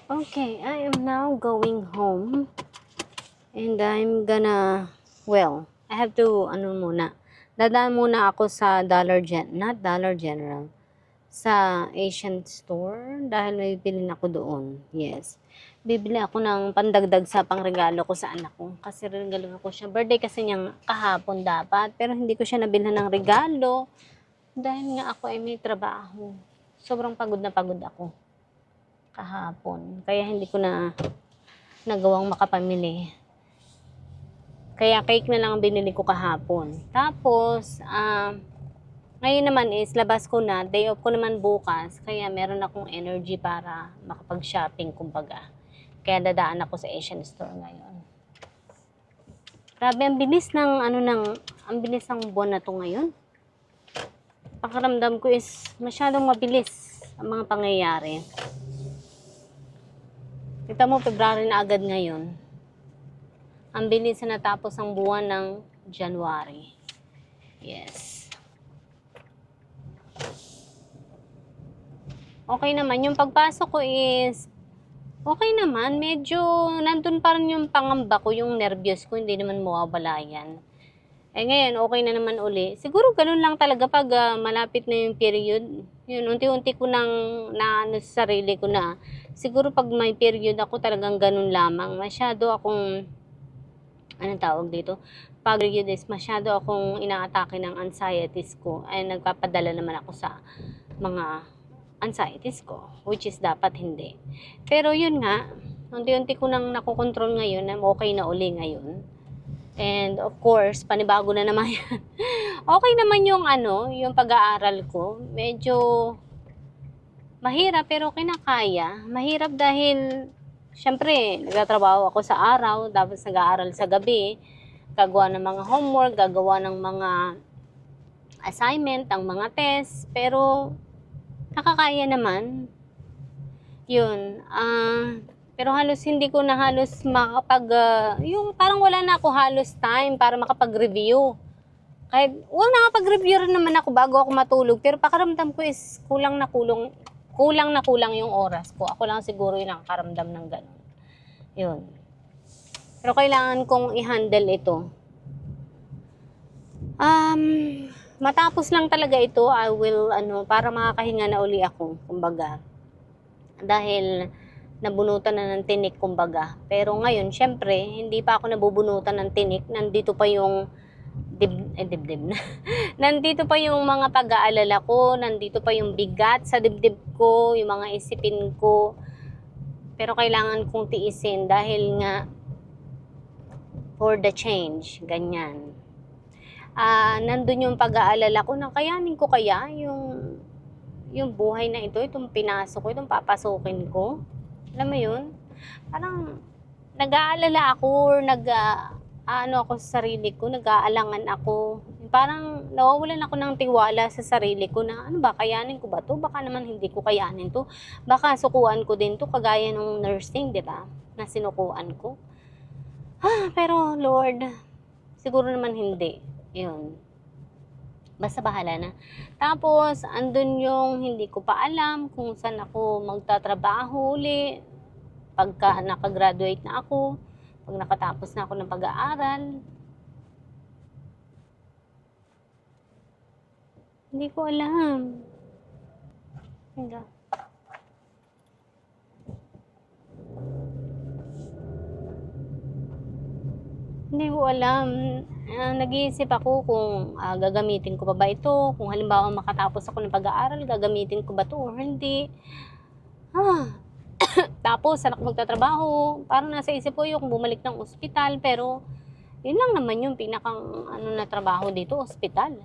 Okay, I am now going home and I'm gonna, well, I have to, dadaan muna ako sa not Dollar General, sa Asian store dahil may bilhin ako doon. Yes. Bibili ako ng pandagdag sa pangregalo ko sa anak ko kasi regalo ko siya. Birthday kasi niyang kahapon dapat pero hindi ko siya nabilhan ng regalo dahil nga ako ay may trabaho. Sobrang pagod na pagod ako kahapon. Kaya hindi ko na nagawang makapamili. Kaya cake na lang ang binili ko kahapon. Tapos, ngayon naman is labas ko na. Day off ko naman bukas. Kaya meron akong energy para makapag-shopping kumbaga. Kaya dadaan ako sa Asian store ngayon. Grabe, ang bilis ang bilis ng buwan na to ngayon. Pakiramdam ko is masyadong mabilis ang mga pangyayari. Kita mo, February na agad ngayon. Ang bilis na natapos ang buwan ng January. Yes. Okay naman. Yung pagpasok ko is okay naman. Medyo nandun pa rin yung pangamba ko, yung nervyos ko. Hindi naman mawawala yan. Ngayon, okay na naman uli. Siguro ganun lang talaga pag malapit na yung period. Yun, unti-unti ko nang naano sa sarili ko na siguro pag may period ako talagang ganun lamang. Masyado akong, anong tawag dito? Pag period is masyado akong inaatake ng anxieties ko. Ay nagpapadala naman ako sa mga anxieties ko, which is dapat hindi. Pero yun nga, unti-unti ko nang nakokontrol ngayon na okay na uli ngayon. And of course, panibago na naman yan. Okay naman yung pag-aaral ko. Medyo mahirap pero kinakaya. Mahirap dahil, syempre, nagtatrabaho ako sa araw, tapos nag-aaral sa gabi, gagawa ng mga homework, gagawa ng mga assignment, ang mga test, pero nakakaya naman. Yun, pero halos hindi ko na halos yung parang wala na ako halos time para makapag-review. Kahit, nakapag-review rin naman ako bago ako matulog, pero pakiramdam ko is kulang na kulang yung oras ko. Ako lang siguro yung nakakaramdam ng ganun. Yun. Pero kailangan kong i-handle ito. Matapos lang talaga ito, I will, para makakahinga na uli ako, kumbaga. Dahil, nabunutan na ng tinik kumbaga. Pero ngayon, syempre, hindi pa ako nabubunutan ng tinik. Nandito pa yung dibdib na. Nandito pa yung mga pag-aalala ko, nandito pa yung bigat sa dibdib ko, yung mga isipin ko. Pero kailangan kong tiisin dahil nga for the change, ganyan. Nandun yung pag-aalala ko na kayanin ko kaya yung buhay na ito, itong pinasok ko, itong papasukin ko. Alam mo yun? Parang nag-aalala ako or ako sa sarili ko, nag-aalangan ako. Parang nawawalan ako ng tiwala sa sarili ko na ano ba, kayanin ko ba to? Baka naman hindi ko kayanin to. Baka sukuan ko din to, kagaya ng nursing, di ba? Na sinukuan ko. Pero Lord, siguro naman hindi. Yun. Basta bahala na. Tapos, andun yung hindi ko pa alam kung saan ako magtatrabaho uli. Pagka nakagraduate na ako, pag nakatapos na ako ng pag-aaral. Hindi ko alam. Hindi ko alam. Nag-iisip ako kung gagamitin ko pa ba ito. Kung halimbawa makatapos ako ng pag-aaral, gagamitin ko ba ito or hindi. Tapos, saan ako magtatrabaho? Parang nasa isip ko yung bumalik ng ospital. Pero, yun lang naman yung pinakang na trabaho dito, ospital.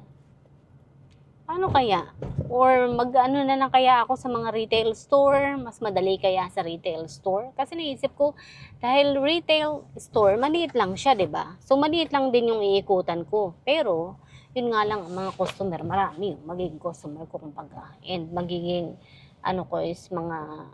Paano kaya? Or na lang kaya ako sa mga retail store? Mas madali kaya sa retail store? Kasi naisip ko, dahil retail store, maliit lang siya, diba? So, maliit lang din yung iikutan ko. Pero, yun nga lang, mga customer, marami yung magiging customer ko kumbaga. And magiging, ko is mga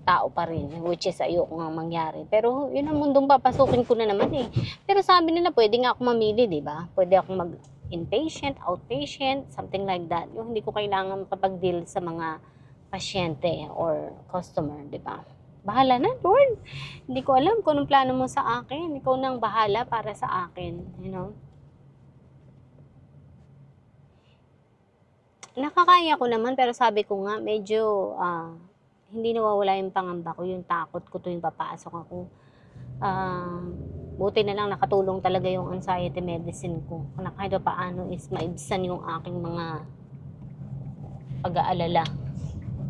tao pa rin, which is ayoko nga mangyari. Pero, yun ang mundong papasukin ko na naman eh. Pero sabi nila, pwede nga ako mamili, diba? Pwede akong inpatient, outpatient, something like that. Yung hindi ko kailangan makapag-deal sa mga pasyente or customer, di ba? Bahala na, Lord. Hindi ko alam kung anong plano mo sa akin. Ikaw nang bahala para sa akin, you know? Nakakaya ko naman, pero sabi ko nga, medyo hindi nawawala yung pangamba ko, yung takot ko tuwing papasok ako. Buti na lang nakatulong talaga yung anxiety medicine ko. Na kahit paano is maibsan yung aking mga pag-aalala,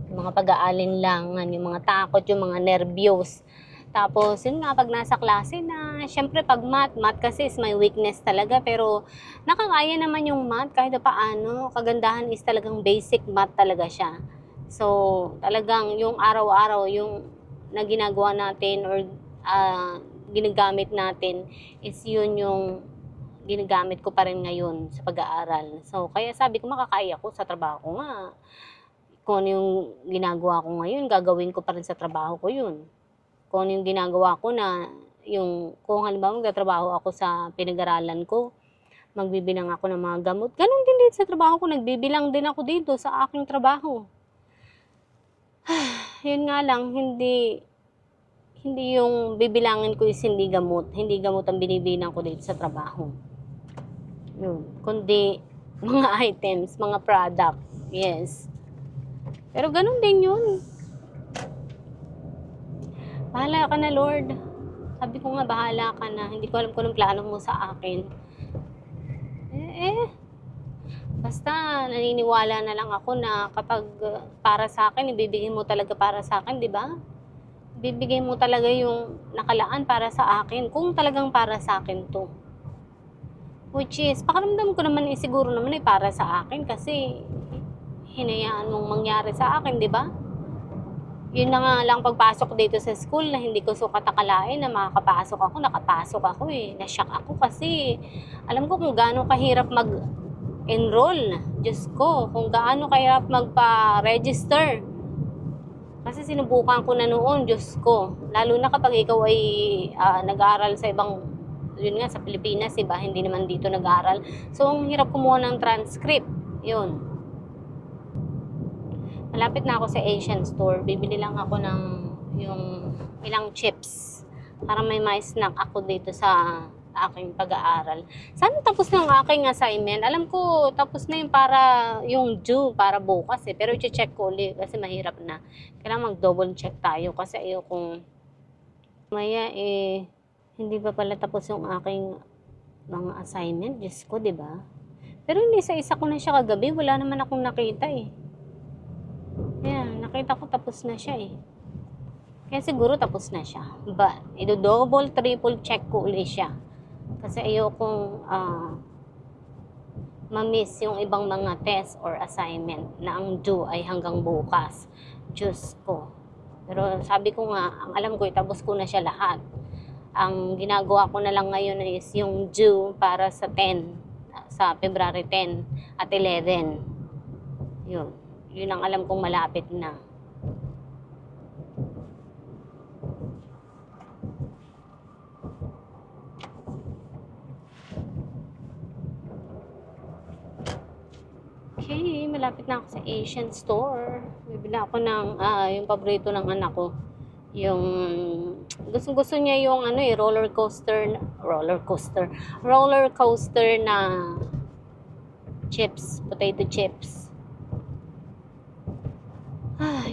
yung mga pag-aalinlangan, yung mga takot, yung mga nervyos. Tapos, yun nga, pag nasa klase na, syempre pag math kasi is my weakness talaga, pero nakakaya naman yung math kahit paano. Kagandahan is talagang basic math talaga siya. So, talagang yung araw-araw, yung na ginagawa natin or ginagamit natin is yun yung ginagamit ko pa rin ngayon sa pag-aaral. So, kaya sabi ko makakaya ko sa trabaho ko nga. Kung ano yung ginagawa ko ngayon, gagawin ko pa rin sa trabaho ko yun. Kung ano yung ginagawa ko na, kung halimbawa magtatrabaho ako sa pinag-aralan ko, magbibilang ako ng mga gamot. Ganon din dito sa trabaho ko, nagbibilang din ako dito sa aking trabaho. Yun nga lang, hindi yung bibilangin ko is hindi gamot. Hindi gamot ang binibilang ko dito sa trabaho. Yun. Kundi mga items, mga product. Yes. Pero ganun din yun. Bahala ka na, Lord. Sabi ko nga, bahala ka na. Hindi ko alam kung anong plano mo sa akin. Basta naniniwala na lang ako na kapag para sa akin, ibibigay mo talaga para sa akin, di ba? Ibibigay mo talaga yung nakalaan para sa akin. Kung talagang para sa akin to. Which is, pakiramdam ko naman siguro naman para sa akin kasi hinayaan mong mangyari sa akin, di ba? Yun na nga lang pagpasok dito sa school na hindi ko sukat akalain na makakapasok ako, nakapasok ako eh. Na-shock ako kasi alam ko kung gaano kahirap mag-enroll. Diyos ko, kung gaano kahirap magpa-register. Kasi sinubukan ko na noon, Diyos ko. Lalo na kapag ikaw ay nag-aaral sa ibang, yun nga, sa Pilipinas, iba, hindi naman dito nag-aaral. So, ang hirap kumuha ng transcript. Yun. Malapit na ako sa Asian store. Bibili lang ako ng yung ilang chips para may snack ako dito sa aking pag-aaral. Sana tapos na ang aking assignment. Alam ko, tapos na yung para yung due para bukas eh. Pero i-check ko ulit kasi mahirap na. Kailangan mag-double check tayo kasi ayokong maya hindi pa pala tapos yung aking mga assignment. Diyos ko, diba? Pero hindi sa isa ko na siya kagabi. Wala naman akong nakita eh. Ayan, nakita ko tapos na siya eh. Kaya siguro tapos na siya. But, double, triple check ko ulit siya. Kasi ayokong ma-miss yung ibang mga test or assignment na ang due ay hanggang bukas. Diyos ko. Pero sabi ko nga, ang alam ko, tapos ko na siya lahat. Ang ginagawa ko na lang ngayon is yung due para sa 10, sa February 10 at 11. Yun. Yun ang alam kong malapit na. Okay, malapit na ako sa Asian store. Bibili ako ng, yung paborito ng anak ko. Yung, gusto niya yung roller coaster na chips, potato chips.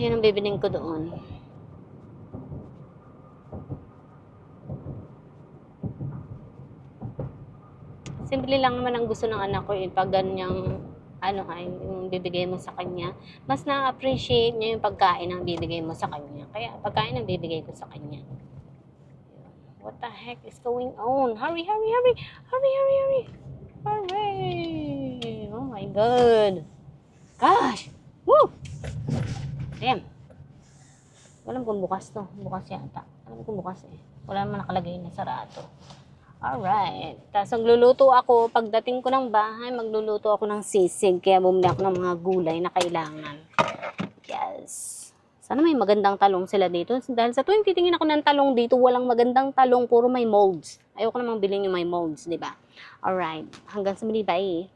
Yun ang bibiling ko doon. Simple lang naman ang gusto ng anak ko pag ganyang yung bibigay mo sa kanya. Mas na-appreciate niya yung pagkain ang bibigay mo sa kanya. Kaya pagkain ang bibigay ko sa kanya. What the heck is going on? Hurry! Hurry! Oh my God! Gosh! Woo! Damn. Alam kong bukas to. Bukas yata. Alam kong bukas eh. Wala naman nakalagay na sarado. Alright. Tapos magluluto ako. Pagdating ko ng bahay, magluluto ako ng sisig. Kaya bumili ako ng mga gulay na kailangan. Yes. Sana may magandang talong sila dito. Dahil sa tuwing titingin ako ng talong dito, walang magandang talong. Puro may molds. Ayoko namang bilhin yung may molds, di ba? Alright. Hanggang sa muli. Bye.